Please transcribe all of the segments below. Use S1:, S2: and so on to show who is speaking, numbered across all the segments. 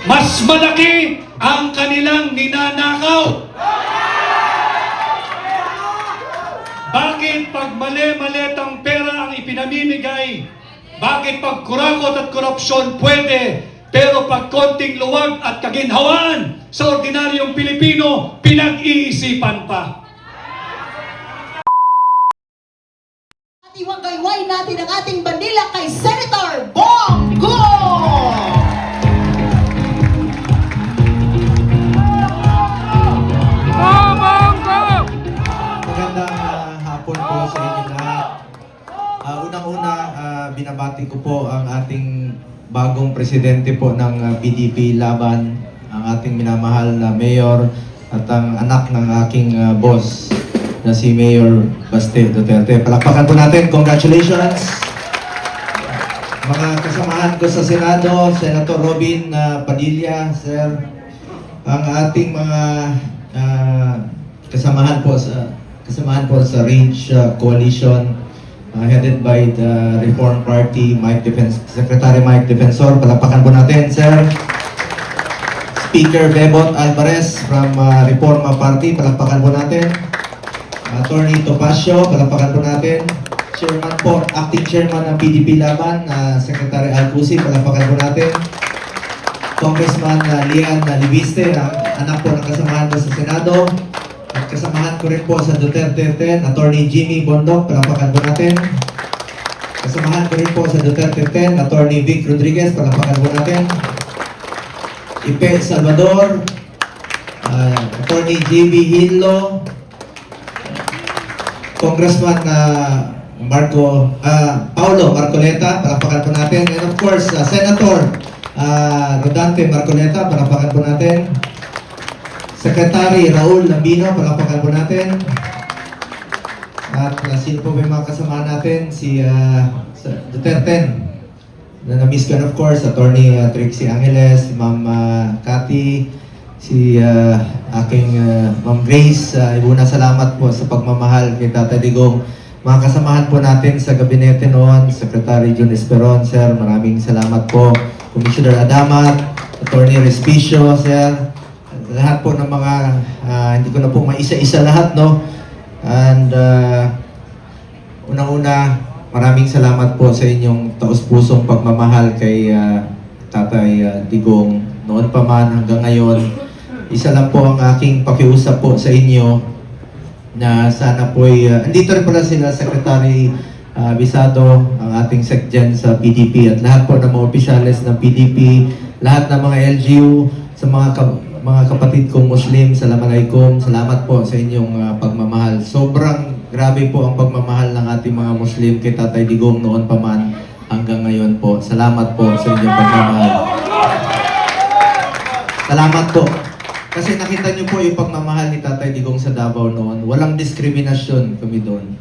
S1: mas malaki ang kanilang ninanakaw. Bakit pag mali-malitang pera ang ipinamimigay? Bakit pag kurakot at korupsyon pwede, pero pag konting luwag at kaginhawaan sa ordinaryong Pilipino, pinag-iisipan pa?
S2: At iwagayway natin ang ating bandila kay Senator Bongo!
S3: Magandang hapon po sa inyo lahat. Unang-una, binabati ko po ang ating bagong presidente po ng PDP Laban, ang ating minamahal na mayor at ang anak ng aking boss na si Mayor Baste Duterte. Palakpakan po natin. Congratulations! Mga kasamahan ko sa Senado, Senator Robin Padilla, sir, ang ating mga kasamahan po sa Range Coalition headed by the Reform Party, Secretary Mike Defensor. Palakpakan po natin, sir. Speaker Bebot Alvarez from Reforma Party. Palakpakan po natin. Attorney Topacio. Palakpakan po natin. Chairman po, Acting Chairman ng PDP Laban, Secretary Alcusi. Palakpakan po natin. Congressman Lian Libiste, anak po ng kasamahan ko sa Senado. At kasamahan ko rin po sa Duterte 10, Attorney Jimmy Bondok, palakpakan po natin. Kasamahan ko rin po sa Duterte 10, Attorney Vic Rodriguez, palakpakan po natin. Ipe Salvador, Attorney JB Hinlo, Congressman Paulo Marcoleta, palakpakan po natin. And of course, Senator Rodante Marcoleta, palakpakan po natin. Secretary Raul Lambino, palakpakan po natin. At sino po ba yung mga kasama natin? Si Duterte, na na-miss ko, of course, Attorney Trixie Angeles, si Ma'am Cathy, si aking Ma'am Grace. Una salamat po sa pagmamahal kay Tata Digong. Mga kasamahan po natin sa gabinete noon, Secretary Jun Esperon, sir, maraming salamat po. Commissioner Adamat, Attorney Respicio, sir, lahat po ng mga, hindi ko na po maisa-isa lahat, no? And unang-una, maraming salamat po sa inyong taos-pusong pagmamahal kay Tatay Digong. Noon pa man hanggang ngayon, isa lang po ang aking pakiusap po sa inyo na sana po andito rin pala sila Secretary Bisado, ang ating SecGen sa PDP at lahat po ng mga opisyales ng PDP, lahat ng mga LGU, sa mga kapatid kong Muslim, Assalamualaikum, salamat po sa inyong pagmamahal. Sobrang grabe po ang pagmamahal ng ating mga Muslim kay Tatay Digong noon pa man hanggang ngayon po. Salamat po sa inyong pagmamahal. Salamat po. Kasi nakita niyo po yung pagmamahal ni Tatay Digong sa Davao noon. Walang diskriminasyon kami doon.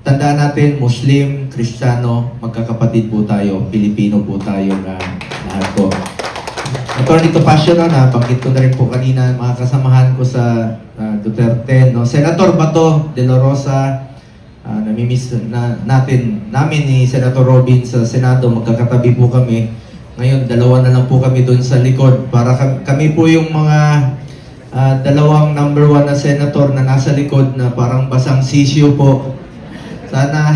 S3: Tandaan natin, Muslim, Kristiyano, magkakapatid po tayo, Pilipino po tayo na lahat po. Attorney Topacio, nabanggit ko na rin po kanina, mga kasamahan ko sa Duterte, no? Senator Bato de la Rosa, namimiss namin ni Senator Robin sa Senado, magkakatabi po kami. Ngayon, dalawa na lang po kami doon sa likod. Para kami po yung mga dalawang number 1 na senator na nasa likod na parang basang sisyo po. Sana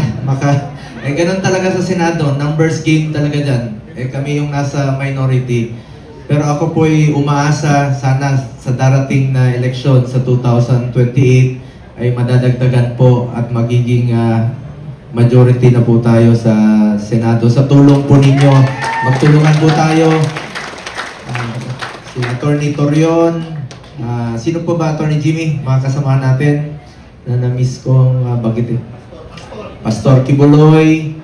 S3: ganun talaga sa Senado, numbers game talaga dyan. Kami yung nasa minority. Pero ako po'y umaasa sana sa darating na eleksyon sa 2028 ay madadagdagan po at magiging majority na po tayo sa Senado. Sa tulong po ninyo, magtulungan po tayo. Si Attorney Torion, sino po ba, Attorney Jimmy? Mga kasamahan natin na na-miss kong banggitin. Pastor Kibuloy.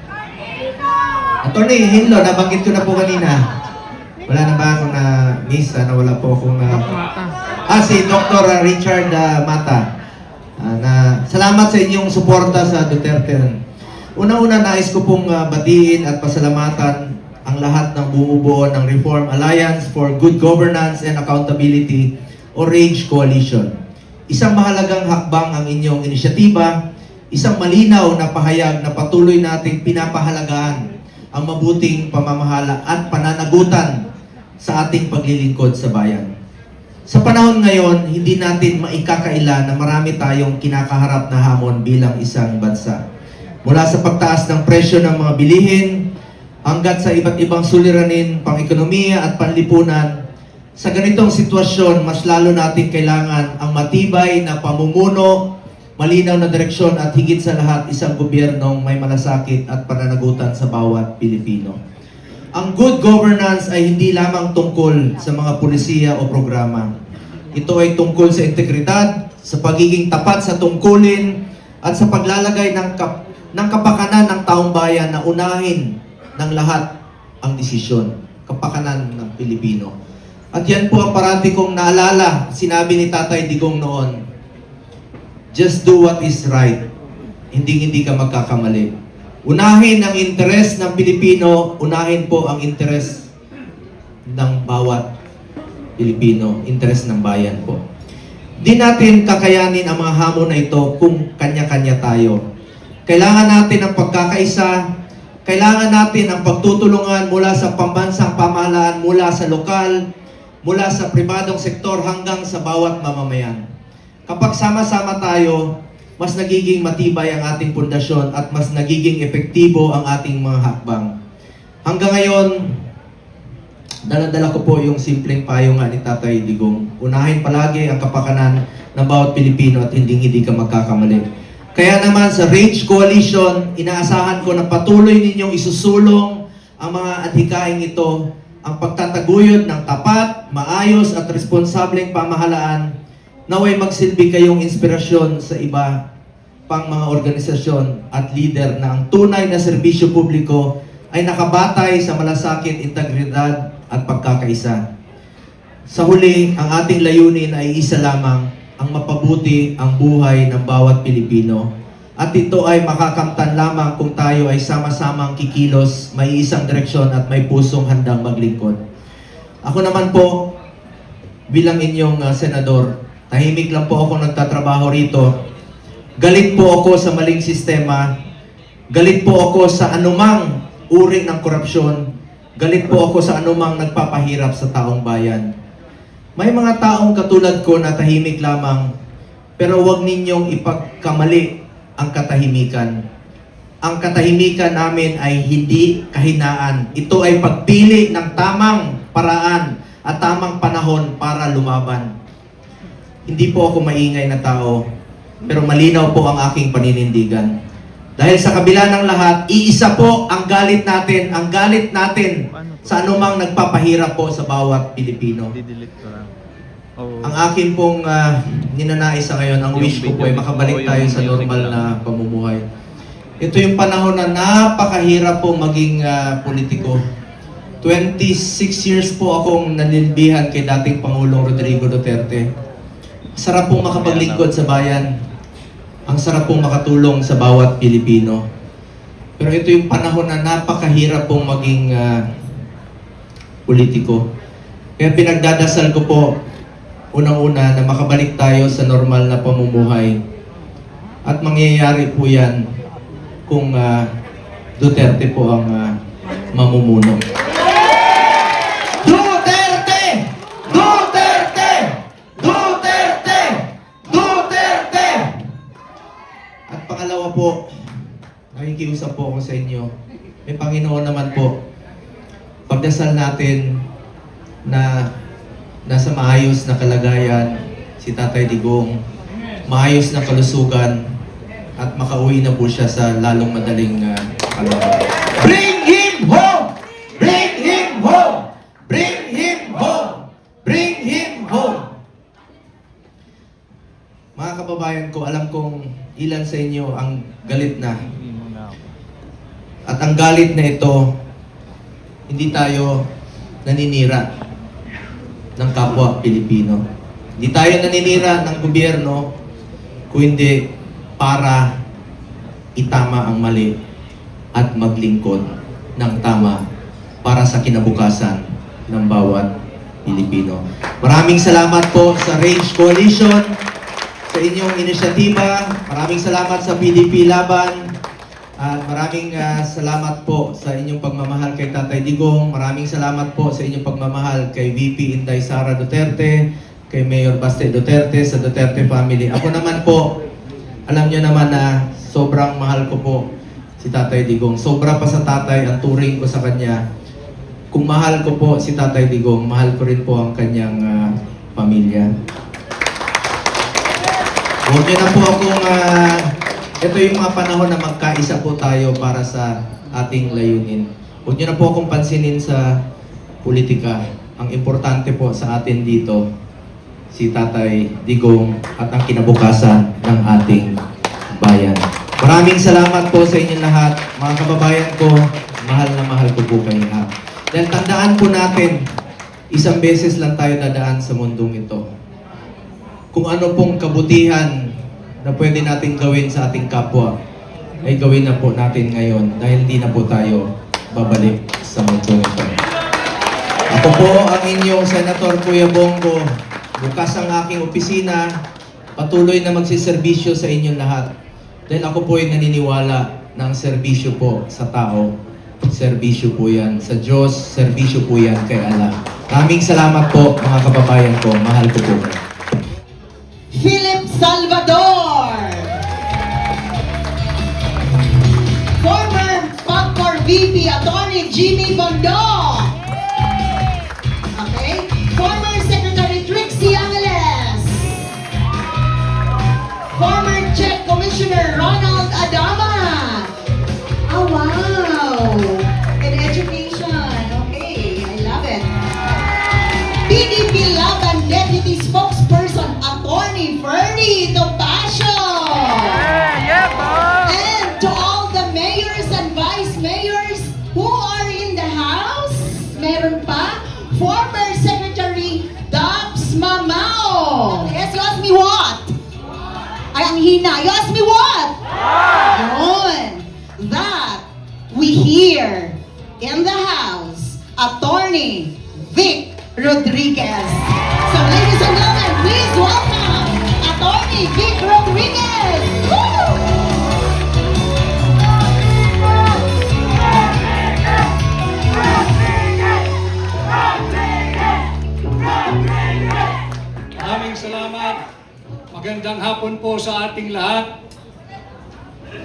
S3: Attorney Hinlo, nabanggit ko na po kanina. Wala na ba akong na-miss? Wala po akong si Dr. Richard Mata. Salamat sa inyong suporta sa Duterte. Una-una, nais ko pong batiin at pasalamatan ang lahat ng bumubuo ng Reform Alliance for Good Governance and Accountability o Range Coalition. Isang mahalagang hakbang ang inyong inisyatiba, isang malinaw na pahayag na patuloy nating pinapahalagahan ang mabuting pamamahala at pananagutan sa ating paglilingkod sa bayan. Sa panahon ngayon, hindi natin maikakaila na marami tayong kinakaharap na hamon bilang isang bansa. Mula sa pagtaas ng presyo ng mga bilihin, hanggat sa iba't ibang suliranin, pang-ekonomiya at panlipunan, sa ganitong sitwasyon, mas lalo natin kailangan ang matibay na pamumuno, malinaw na direksyon at higit sa lahat isang gobyernong may malasakit at pananagutan sa bawat Pilipino. Ang good governance ay hindi lamang tungkol sa mga pulisiya o programa. Ito ay tungkol sa integridad, sa pagiging tapat sa tungkulin, at sa paglalagay ng kapakanan ng taong bayan na unahin ng lahat ang desisyon, kapakanan ng Pilipino. At yan po ang parati kong naalala, sinabi ni Tatay Digong noon, just do what is right, hindi ka magkakamali. Unahin ang interes ng Pilipino, unahin po ang interes ng bawat Pilipino, interes ng bayan po. Di natin kakayanin ang mga hamon na ito kung kanya-kanya tayo. Kailangan natin ang pagkakaisa, kailangan natin ang pagtutulungan mula sa pambansang pamahalaan, mula sa lokal, mula sa pribadong sektor hanggang sa bawat mamamayan. Kapag sama-sama tayo, mas nagiging matibay ang ating pundasyon at mas nagiging epektibo ang ating mga hakbang. Hanggang ngayon, dala-dala ko po yung simpleng payo nga ni Tatay Digong. Unahin palagi ang kapakanan ng bawat Pilipino at hindi ka magkakamali. Kaya naman sa Rage Coalition, inaasahan ko na patuloy ninyong isusulong ang mga adhikaing ito, ang pagtataguyod ng tapat, maayos at responsableng pamahalaan, naway magsilbi kayong inspirasyon sa iba pang mga organisasyon at leader na ang tunay na serbisyo publiko ay nakabatay sa malasakit, integridad at pagkakaisa. Sa huli, ang ating layunin ay isa lamang, ang mapabuti ang buhay ng bawat Pilipino. At ito ay makakamtan lamang kung tayo ay sama-samang kikilos, may isang direksyon at may pusong handang maglingkod. Ako naman po, bilang inyong senador, tahimik lang po ako nagtatrabaho rito. Galit po ako sa maling sistema. Galit po ako sa anumang uri ng korupsyon. Galit po ako sa anumang nagpapahirap sa taong bayan. May mga taong katulad ko na tahimik lamang, pero huwag ninyong ipagkamali ang katahimikan. Ang katahimikan namin ay hindi kahinaan. Ito ay pagpili ng tamang paraan at tamang panahon para lumaban. Hindi po ako maingay na tao, pero malinaw po ang aking paninindigan. Dahil sa kabila ng lahat, iisa po ang galit natin sa anumang nagpapahirap po sa bawat Pilipino. Ang akin pong ninanais sa ngayon, ang wish ko po ay makabalik tayo sa normal na pamumuhay. Ito yung panahon na napakahirap po maging politiko. 26 years po akong nanilbihan kay dating Pangulong Rodrigo Duterte. Sarap pong makapaglingkod sa bayan. Ang sarap pong makatulong sa bawat Pilipino. Pero ito yung panahon na napakahirap pong maging politiko. Kaya pinagdadasal ko po, unang-una, na makabalik tayo sa normal na pamumuhay. At mangyayari po yan kung Duterte po ang mamumuno. Pangalawa po, nakikiusap po ako sa inyo. May Panginoon naman po, pagdasal natin na nasa maayos na kalagayan si Tatay Digong, maayos na kalusugan, at makauwi na po siya sa lalong madaling kalagayan. Bring him home! Bring him home! Bring him home! Bring him home! Mga kababayan ko, alam kong ilan sa inyo ang galit na. At ang galit na ito, hindi tayo naninira ng kapwa Pilipino. Hindi tayo naninira ng gobyerno, kundi para itama ang mali at maglingkod ng tama para sa kinabukasan ng bawat Pilipino. Maraming salamat po sa Rage Coalition, sa inyong inisyatiba. Maraming salamat sa PDP Laban. At maraming salamat po sa inyong pagmamahal kay Tatay Digong. Maraming salamat po sa inyong pagmamahal kay VP Inday Sara Duterte, kay Mayor Baste Duterte, sa Duterte family. Ako naman po, alam niyo naman na sobrang mahal ko po si Tatay Digong. Sobra pa sa tatay ang turing ko sa kanya. Kung mahal ko po si Tatay Digong, mahal ko rin po ang kanyang pamilya. Huwag niyo na po akong... ito yung mga panahon na magkaisa po tayo para sa ating layunin. Huwag niyo na po akong pansinin sa politika. Ang importante po sa atin dito, si Tatay Digong at ang kinabukasan ng ating bayan. Maraming salamat po sa inyong lahat. Mga kababayan ko, mahal na mahal ko po kayo lahat. Dahil tandaan po natin, isang beses lang tayo dadaan sa mundong ito. Kung ano pong kabutihan na pwede natin gawin sa ating kapwa, ay gawin na po natin ngayon dahil hindi na po tayo babalik sa mundo ito. Ako po ang inyong Senator Kuya Bongo. Bukas ang aking opisina, patuloy na magsiservisyo sa inyong lahat. Dahil ako po ay naniniwala na ang serbisyo po sa tao, serbisyo po yan sa Diyos, serbisyo po yan kay Allah. Maraming salamat po mga kababayan ko. Mahal ko po.
S2: Philip Salvador. Former PAGCOR VP Attorney Jimmy Bondo. Okay. Former Secretary Trixie Angeles. Former Czech Commissioner Ronald Adama. Oh wow. In education. Okay, I love it. PDP Laban Deputy Spokesperson Attorney Ferdy Topacio. And to all the mayors and vice mayors who are in the house, meron pa, former Secretary Dabs Mamao. Yes, you ask me what? Ay, ang hina. You ask me what? Yun. That we hear in the house, Attorney Vic Rodriguez. So ladies and gentlemen, please welcome Attorney Vic Rodriguez. Woo!
S1: Maraming salamat. Magandang hapon po sa ating lahat.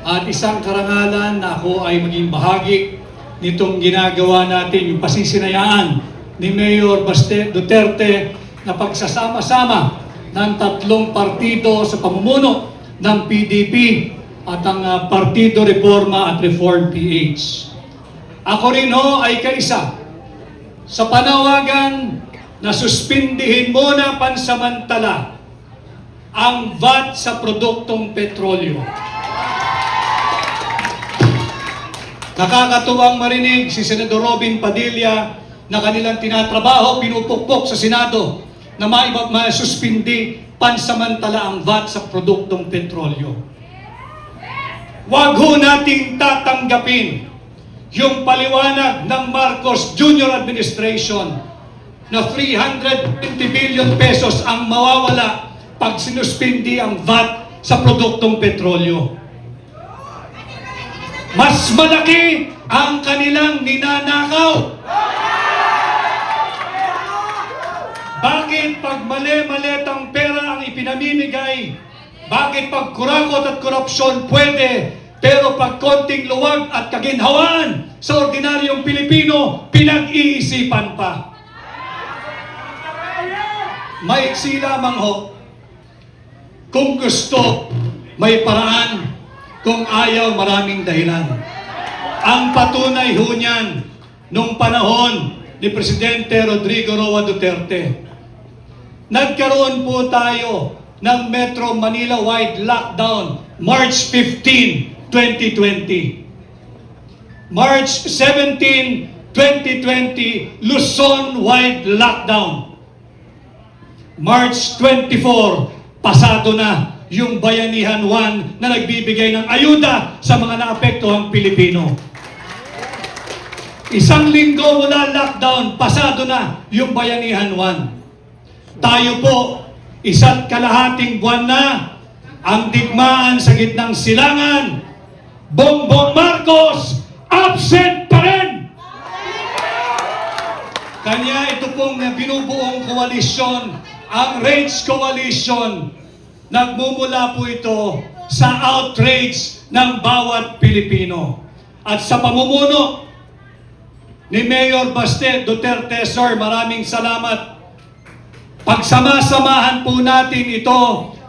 S1: At isang karangalan na ako ay maging bahagi nitong ginagawa natin, yung pasisinayaan ni Mayor Baste Duterte na pagsasama-sama ng tatlong partido sa pamumuno ng PDP at ang Partido Reforma at Reform PH. Ako rin ho ay kaisa sa panawagan na suspindihin muna pansamantala ang VAT sa produktong petrolyo. Nakakatuwang marinig si Senador Robin Padilla na kanilang tinatrabaho, pinupukpok sa Senado na masuspindi pansamantala ang VAT sa produktong petrolyo. Huwag ho nating tatanggapin yung paliwanag ng Marcos Jr. Administration na 320 billion pesos ang mawawala pag sinuspindi ang VAT sa produktong petrolyo. Mas malaki ang kanilang ninanakaw. Bakit pag mali-malitang pera ang ipinamimigay? Bakit pag kurakot at korupsyon pwede, pero pag konting luwag at kaginhawaan sa ordinaryong Pilipino, pinag-iisipan pa? Maiksi lamang ho. Kung gusto, may paraan. Kung ayaw, maraming dahilan. Ang patunay ho niyan, nung panahon ni Presidente Rodrigo Roa Duterte, nagkaroon po tayo ng Metro Manila-wide lockdown March 15, 2020. March 17, 2020, Luzon-wide lockdown. March 24, pasado na yung Bayanihan 1 na nagbibigay ng ayuda sa mga naapektuhang Pilipino. Isang linggo mula lockdown, pasado na yung Bayanihan 1. Tayo po, isa't kalahating buwan na ang digmaan sa gitnang silangan Bongbong Marcos, absent pa rin! Kanya ito pong binubuong koalisyon, ang Rage Coalition, nagmumula po ito sa outrage ng bawat Pilipino. At sa pamumuno ni Mayor Baste Duterte, Sir, maraming salamat. Pagsama-samahan po natin ito,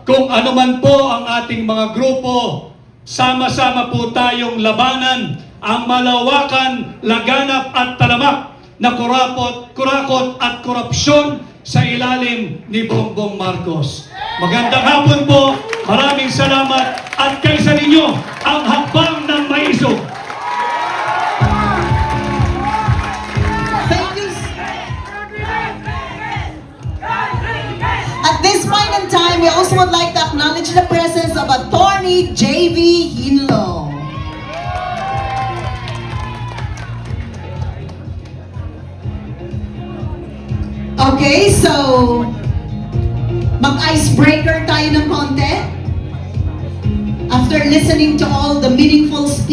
S1: kung ano man po ang ating mga grupo, sama-sama po tayong labanan ang malawakan, laganap at talamak na kurakot at korupsyon sa ilalim ni Bongbong Marcos. Magandang hapon po, maraming salamat at kaysa ninyo ang hakbang ng maisog.
S2: Thank you. At this point in time, we also would like to acknowledge the presence of Attorney J.V. Hinlo. Okay, so mag-icebreaker tayo ng konti. After listening to all the meaningful speeches,